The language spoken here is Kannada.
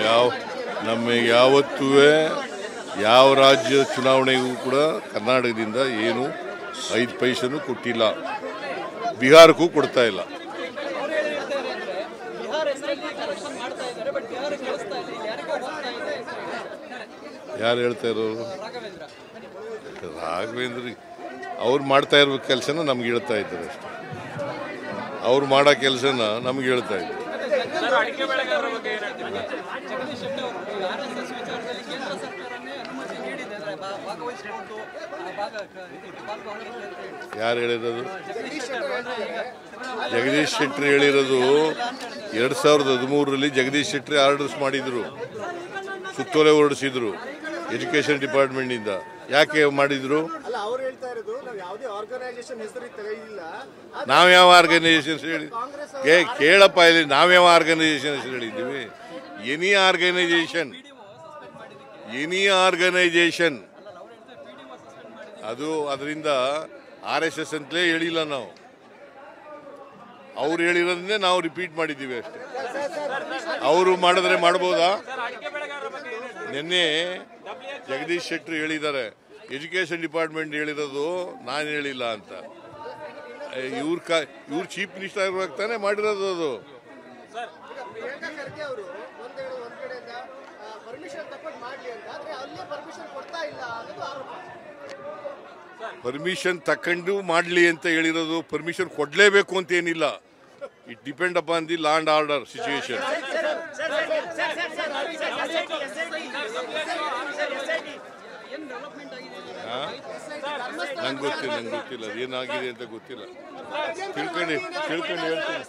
ನಾವು ನಮಗೆ ಯಾವತ್ತೂ ಯಾವ ರಾಜ್ಯದ ಚುನಾವಣೆಗೂ ಕೂಡ ಕರ್ನಾಟಕದಿಂದ ಏನು 5 ಪೈಸೆನೂ ಕೊಟ್ಟಿಲ್ಲ, ಬಿಹಾರಕ್ಕೂ ಕೊಡ್ತಾ ಇಲ್ಲ. ಯಾರು ಹೇಳ್ತಾ ಇರೋರು? ರಾಘವೇಂದ್ರ ಅವ್ರು ಮಾಡ್ತಾ ಇರೋ ಕೆಲಸನ ನಮ್ಗೆ ಹೇಳ್ತಾ ಇದ್ದಾರೆ ಅಷ್ಟೇ. ಅವ್ರು ಮಾಡೋ ಕೆಲಸನ ನಮ್ಗೆ ಹೇಳ್ತಾ ಇದ್ದಾರೆ. ಯಾರು ಹೇಳಿರೋದು? ಜಗದೀಶ್ ಶೆಟ್ಟರ್ ಹೇಳಿರೋದು 2013ರಲ್ಲಿ ಜಗದೀಶ್ ಶೆಟ್ಟರ್ ಆರ್ಡರ್ಸ್ ಮಾಡಿದ್ರು, ಸುತ್ತೋಲೆ ಹೊರಡಿಸಿದ್ರು ಎಜುಕೇಶನ್ ಡಿಪಾರ್ಟ್ಮೆಂಟ್ನಿಂದ. ಯಾಕೆ ಮಾಡಿದ್ರು? ನಾವ್ಯಾವ ಆರ್ಗನೈಸೇಷನ್ ಹೇಳಿ ಕೇಳಪ್ಪ, ಇಲ್ಲಿ ನಾವ್ಯಾವ ಆರ್ಗನೈಸೇಷನ್ ಹೇಳಿದ್ದೀವಿ? ಎನಿ ಆರ್ಗನೈಸೇಷನ್ ಅದು ಅದರಿಂದ RSS ಅಂತಲೇ ಹೇಳಿಲ್ಲ ನಾವು. ಅವ್ರು ಹೇಳಿರೋದನ್ನೇ ನಾವು ರಿಪೀಟ್ ಮಾಡಿದ್ದೀವಿ ಅಷ್ಟೇ. ಅವರು ಮಾಡಿದ್ರೆ ಮಾಡ್ಬೋದಾ? ನಿನ್ನೆ ಜಗದೀಶ್ ಶೆಟ್ಟರ್ ಹೇಳಿದ್ದಾರೆ, ಎಜುಕೇಶನ್ ಡಿಪಾರ್ಟ್ಮೆಂಟ್ ಹೇಳಿರೋದು ನಾನು ಹೇಳಿಲ್ಲ ಅಂತ. ಇವ್ರು ಚೀಫ್ ಮಿನಿಸ್ಟರ್ ಆಗಿರುವಾಗ ತಾನೇ ಮಾಡಿರೋದು ಅದು. ಪರ್ಮಿಷನ್ ತಕೊಂಡು ಮಾಡಲಿ ಅಂತ ಹೇಳಿರೋದು. ಪರ್ಮಿಷನ್ ಕೊಡಲೇಬೇಕು ಅಂತ ಏನಿಲ್ಲ. It depend upon the law and order situation. ನಂಗೆ ಗೊತ್ತಿಲ್ಲ ಅದೇನಾಗಿದೆ ಅಂತ ಗೊತ್ತಿಲ್ಲ. ತಿಳ್ಕೊಂಡು ಹೇಳ್ತೀನಿ.